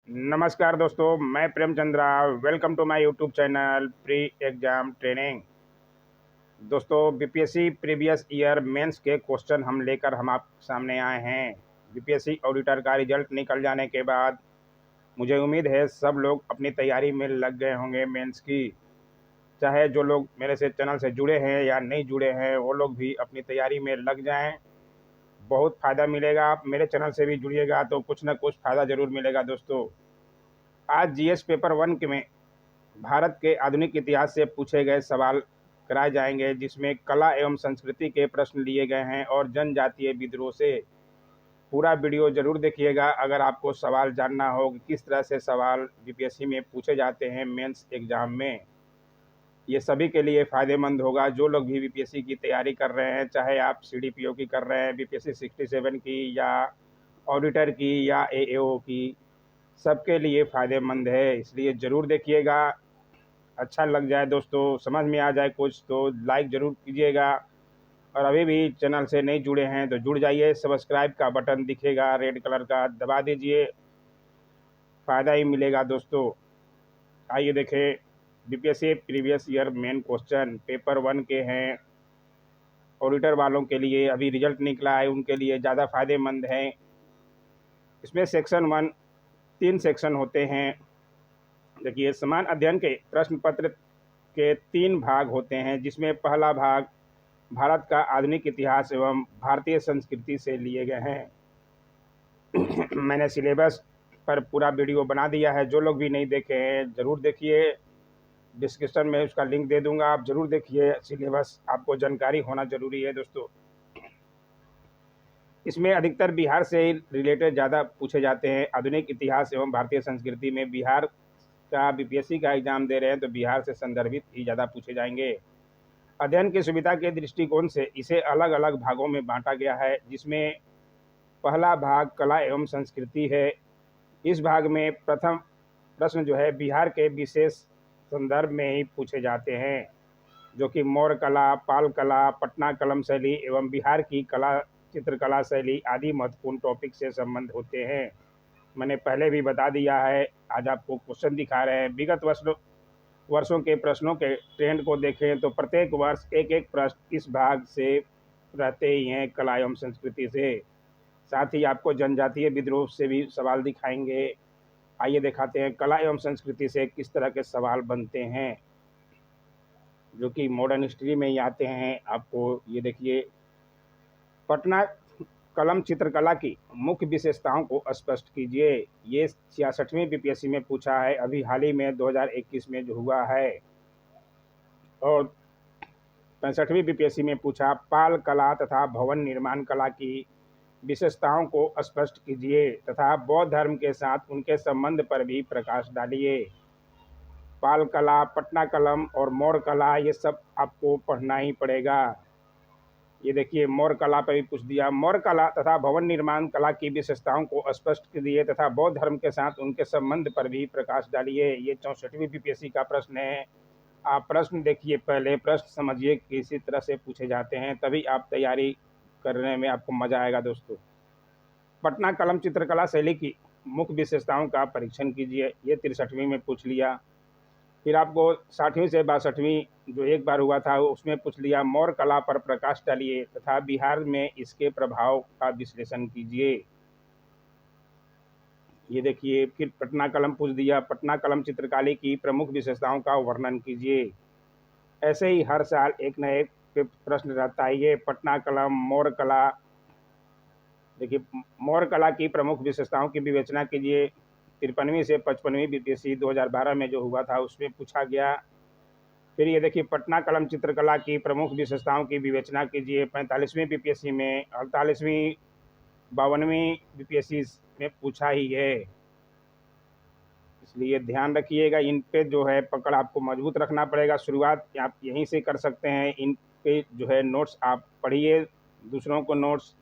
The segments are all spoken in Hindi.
नमस्कार दोस्तों, मैं Premchandra. Welcome to my YouTube channel pre exam training. दोस्तों, बीपीएससी प्रीवियस ईयर मेंस के क्वेश्चन हम आप सामने आए हैं। बीपीएससी ऑडिटर का रिजल्ट निकल जाने के बाद मुझे उम्मीद है सब लोग अपनी तैयारी में लग गए होंगे मेंस की। चाहे जो लोग मेरे से चैनल से जुड़े हैं या नहीं जुड़े हैं, वो लोग भी अपनी तैयारी में लग जाएं। बहुत फ़ायदा मिलेगा। आप मेरे चैनल से भी जुड़िएगा तो कुछ ना कुछ फ़ायदा ज़रूर मिलेगा। दोस्तों, आज जीएस पेपर 1 के में भारत के आधुनिक इतिहास से पूछे गए सवाल कराए जाएंगे, जिसमें कला एवं संस्कृति के प्रश्न लिए गए हैं और जनजातीय विद्रोह से। पूरा वीडियो जरूर देखिएगा अगर आपको सवाल जानना हो कि किस तरह से सवाल बीपीएससी में पूछे जाते हैं मेंस एग्जाम में। ये सभी के लिए फ़ायदेमंद होगा। जो लोग भी बीपीएससी की तैयारी कर रहे हैं, चाहे आप सीडीपीओ की कर रहे हैं, बीपीएससी 67 की या ऑडिटर की या एएओ की, सबके लिए फ़ायदेमंद है। इसलिए ज़रूर देखिएगा। अच्छा लग जाए दोस्तों, समझ में आ जाए कुछ, तो लाइक ज़रूर कीजिएगा। और अभी भी चैनल से नहीं जुड़े हैं तो जुड़ जाइए। सब्सक्राइब का बटन दिखेगा रेड कलर का, दबा दीजिए, फ़ायदा ही मिलेगा दोस्तों। आइए देखें, BPSC previous year main question paper 1 के हैं। ऑडिटर वालों के लिए अभी रिजल्ट निकला है, उनके लिए ज़्यादा फ़ायदेमंद हैं। इसमें सेक्शन 1 3 सेक्शन होते हैं। देखिए, समान अध्ययन के प्रश्न पत्र के 3 भाग होते हैं, जिसमें पहला भाग भारत का आधुनिक इतिहास एवं भारतीय संस्कृति से लिए गए हैं। मैंने सिलेबस पर पूरा वीडियो बना दिया है। जो लोग भी नहीं देखे हैं ज़रूर देखिए, डिस्क्रिप्शन में उसका लिंक दे दूंगा, आप ज़रूर देखिए सिलेबस। आपको जानकारी होना जरूरी है दोस्तों। इसमें अधिकतर बिहार से ही रिलेटेड ज़्यादा पूछे जाते हैं। आधुनिक इतिहास एवं भारतीय संस्कृति में बिहार का बीपीएससी का एग्जाम दे रहे हैं तो बिहार से संदर्भित ही ज़्यादा पूछे जाएंगे। अध्ययन की सुविधा के दृष्टिकोण से इसे अलग अलग भागों में बांटा गया है, जिसमें पहला भाग कला एवं संस्कृति है। इस भाग में प्रथम प्रश्न जो है बिहार के विशेष संदर्भ में ही पूछे जाते हैं, जो कि मौर्य कला, पाल कला, पटना कलम शैली एवं बिहार की कला चित्रकला शैली आदि महत्वपूर्ण टॉपिक से संबंध होते हैं। मैंने पहले भी बता दिया है, आज आपको क्वेश्चन दिखा रहे हैं। विगत वर्षों के प्रश्नों के ट्रेंड को देखें तो प्रत्येक वर्ष एक एक प्रश्न इस भाग से रहते ही हैं, कला एवं संस्कृति से। साथ ही आपको जनजातीय विद्रोह से भी सवाल दिखाएंगे। आइए दिखाते हैं कला एवं संस्कृति से किस तरह के सवाल बनते हैं, जो कि मॉडर्न हिस्ट्री में ही आते हैं। आपको ये देखिए, पटना कलम चित्रकला की मुख्य विशेषताओं को स्पष्ट कीजिए। ये 66वीं बीपीएससी में पूछा है, अभी हाल ही में 2021 में जो हुआ है। और 65वीं बीपीएससी में पूछा, पाल कला तथा भवन निर्माण कला की विशेषताओं को स्पष्ट कीजिए तथा बौद्ध धर्म के साथ उनके संबंध पर भी प्रकाश डालिए। पाल कला, पटना कलम और मौर्य कला, ये सब आपको पढ़ना ही पड़ेगा। ये देखिए, मौर्य कला पर भी पूछ दिया। मौर्य कला तथा भवन निर्माण कला की विशेषताओं को स्पष्ट कीजिए तथा बौद्ध धर्म के साथ उनके संबंध पर भी प्रकाश डालिए। ये 64वीं बीपीएससी का प्रश्न है। आप प्रश्न देखिए, पहले प्रश्न समझिए किसी तरह से पूछे जाते हैं, तभी आप तैयारी करने में आपको मजा आएगा दोस्तों। पटना कलम चित्रकला शैली की मुख्य विशेषताओं का परीक्षण कीजिए, ये 63वीं में पूछ लिया। फिर आपको 60वीं से 62वीं जो एक बार हुआ था उसमें पूछ लिया, मौर्य कला पर प्रकाश डालिए तथा बिहार में इसके प्रभाव का विश्लेषण कीजिए। ये देखिए, फिर पटना कलम पूछ दिया, पटना कलम चित्रकारी की प्रमुख विशेषताओं का वर्णन कीजिए। ऐसे ही हर साल एक न एक प्रश्न रहता है। ये पटना कलम, मौर्य कला, देखिए मौर्य कला की प्रमुख विशेषताओं की विवेचना कीजिए। 53वीं से 55वीं बीपीएससी 2012 में जो हुआ था उसमें पूछा गया। फिर ये देखिए, पटना कलम चित्रकला की प्रमुख विशेषताओं की विवेचना कीजिए। 45वीं बीपीएससी में, 48वीं, 52वीं बीपीएससी में पूछा ही है, इसलिए ध्यान रखिएगा। इन पे जो है पकड़ आपको मजबूत रखना पड़ेगा। शुरुआत आप यहीं से कर सकते हैं। इन पे जो है नोट्स आप पढ़िए, दूसरों को नोट्स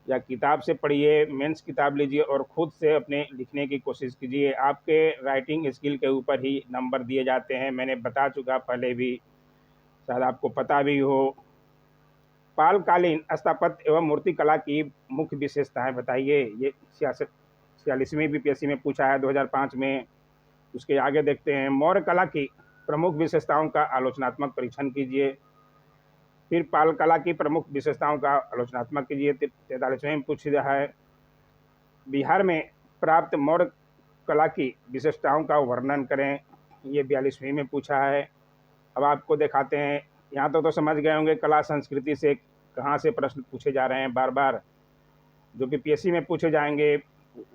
या किताब से पढ़िए, मेंस किताब लीजिए और खुद से अपने लिखने की कोशिश कीजिए। आपके राइटिंग स्किल के ऊपर ही नंबर दिए जाते हैं, मैंने बता चुका पहले भी, शायद आपको पता भी हो। पालकालीन स्थापत्य एवं मूर्ति कला की मुख्य विशेषताएं बताइए। ये 46वीं बीपीएससी में पूछा है 2005 में। उसके आगे देखते हैं, मौर्य कला की प्रमुख विशेषताओं का आलोचनात्मक परीक्षण कीजिए। फिर पाल कला की प्रमुख विशेषताओं का आलोचनात्मक कीजिए, 43वें में पूछा है। बिहार में प्राप्त मौर्य कला की विशेषताओं का वर्णन करें, ये 42वीं में पूछा है। अब आपको दिखाते हैं, यहाँ तो समझ गए होंगे कला संस्कृति से कहाँ से प्रश्न पूछे जा रहे हैं बार बार। जो बीपीएससी में पूछे जाएंगे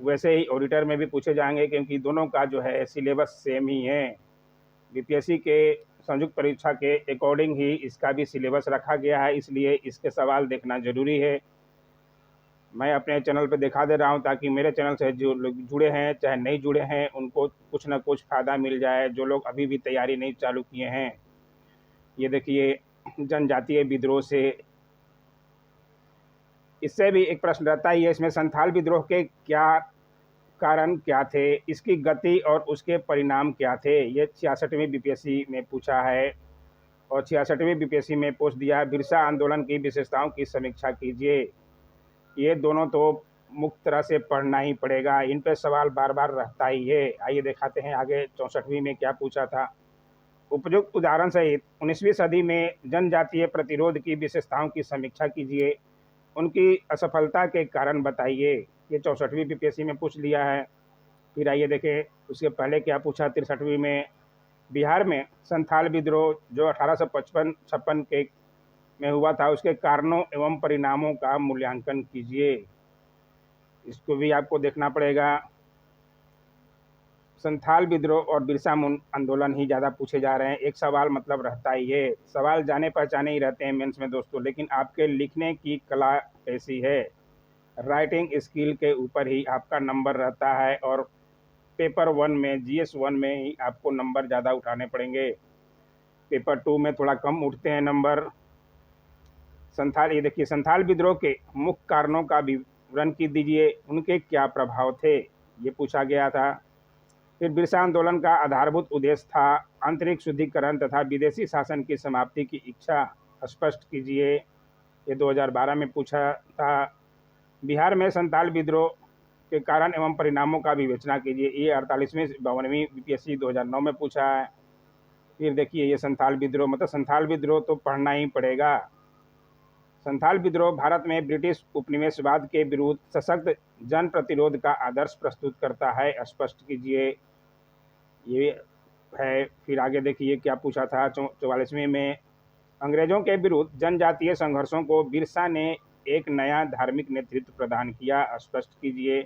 वैसे ही ऑडिटर में भी पूछे जाएंगे, क्योंकि दोनों का जो है सिलेबस सेम ही है। बीपीएससी के संयुक्त परीक्षा के अकॉर्डिंग ही इसका भी सिलेबस रखा गया है, इसलिए इसके सवाल देखना जरूरी है। मैं अपने चैनल पे दिखा दे रहा हूँ ताकि मेरे चैनल से जो लोग जुड़े हैं चाहे नहीं जुड़े हैं उनको कुछ ना कुछ फ़ायदा मिल जाए, जो लोग अभी भी तैयारी नहीं चालू किए हैं। ये देखिए, जनजातीय विद्रोह से, इससे भी एक प्रश्न रहता ही है इसमें, संथाल विद्रोह के क्या कारण क्या थे, इसकी गति और उसके परिणाम क्या थे, ये 66वीं बीपीएससी में पूछा है। और 66वीं बीपीएससी में पूछ दिया है, बिरसा आंदोलन की विशेषताओं की समीक्षा कीजिए। ये दोनों तो मुख्य तरह से पढ़ना ही पड़ेगा, इन पे सवाल बार बार रहता ही है। आइए दिखाते हैं आगे 64वीं में क्या पूछा था। उपयुक्त उदाहरण सहित 19वीं सदी में जनजातीय प्रतिरोध की विशेषताओं की समीक्षा कीजिए, उनकी असफलता के कारण बताइए। ये 64वीं बीपीएससी में पूछ लिया है। फिर आइए देखें उसके पहले क्या पूछा 63वीं में। बिहार में संथाल विद्रोह जो 1855-56 के में हुआ था, उसके कारणों एवं परिणामों का मूल्यांकन कीजिए। इसको भी आपको देखना पड़ेगा। संथाल विद्रोह और बिरसा मुंडा आंदोलन ही ज़्यादा पूछे जा रहे हैं, एक सवाल मतलब रहता ही है। सवाल जाने पहचाने ही रहते हैं मेंस में दोस्तों, लेकिन आपके लिखने की कला कैसी है, राइटिंग स्किल के ऊपर ही आपका नंबर रहता है। और पेपर 1 में GS 1 में ही आपको नंबर ज़्यादा उठाने पड़ेंगे, पेपर 2 में थोड़ा कम उठते हैं नंबर। संथाल, ये देखिए, संथाल विद्रोह के मुख्य कारणों का विवरण की दीजिए, उनके क्या प्रभाव थे, ये पूछा गया था। फिर बिरसा आंदोलन का आधारभूत उद्देश्य था आंतरिक शुद्धिकरण तथा विदेशी शासन की समाप्ति की इच्छा स्पष्ट कीजिए, ये 2012 में पूछा था। बिहार में संथाल विद्रोह के कारण एवं परिणामों का विवेचना कीजिए, ये 48वीं 52वीं बीपीएससी 2009 में पूछा है। फिर देखिए, ये संथाल विद्रोह, मतलब संथाल विद्रोह तो पढ़ना ही पड़ेगा। संथाल विद्रोह भारत में ब्रिटिश उपनिवेशवाद के विरुद्ध सशक्त जन प्रतिरोध का आदर्श प्रस्तुत करता है, स्पष्ट कीजिए, ये है। फिर आगे देखिए क्या पूछा था 44वीं में। अंग्रेजों के विरुद्ध जनजातीय संघर्षों को बिरसा ने एक नया धार्मिक नेतृत्व प्रदान किया, स्पष्ट कीजिए।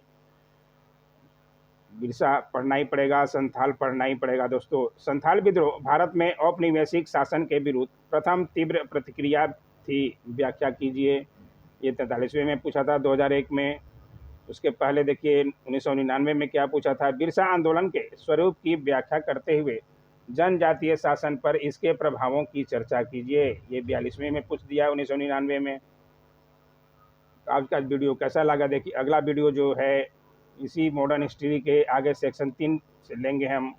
बिरसा पढ़ना ही पड़ेगा, संथाल पढ़ना ही पड़ेगा दोस्तों। संथाल विद्रोह भारत में औपनिवेशिक शासन के विरुद्ध प्रथम तीव्र प्रतिक्रिया थी, व्याख्या कीजिए, ये 43वें में पूछा था 2001 में। उसके पहले देखिए 1999 में क्या पूछा था, बिरसा आंदोलन के स्वरूप की व्याख्या करते हुए जनजातीय शासन पर इसके प्रभावों की चर्चा कीजिए, ये 42वें में पूछ दिया 1999 में। आज का वीडियो कैसा लगा देखिए, अगला वीडियो जो है इसी मॉडर्न हिस्ट्री के आगे सेक्शन 3 से लेंगे हम,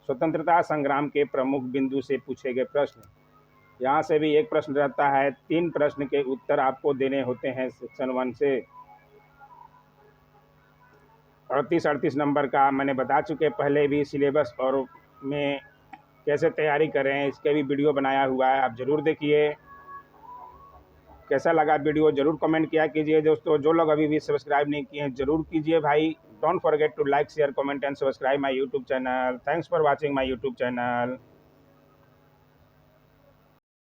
स्वतंत्रता संग्राम के प्रमुख बिंदु से पूछे गए प्रश्न। यहाँ से भी एक प्रश्न रहता है, 3 प्रश्न के उत्तर आपको देने होते हैं सेक्शन 1 से। 38 नंबर का मैंने बता चुके पहले भी, सिलेबस और में कैसे तैयारी करें इसके भी वीडियो बनाया हुआ है, आप ज़रूर देखिए। कैसा लगा वीडियो ज़रूर कमेंट किया कीजिए दोस्तों। जो लोग अभी भी सब्सक्राइब नहीं किए हैं ज़रूर कीजिए भाई। Don't forget to like, share, comment and subscribe my YouTube channel. Thanks for watching my YouTube channel.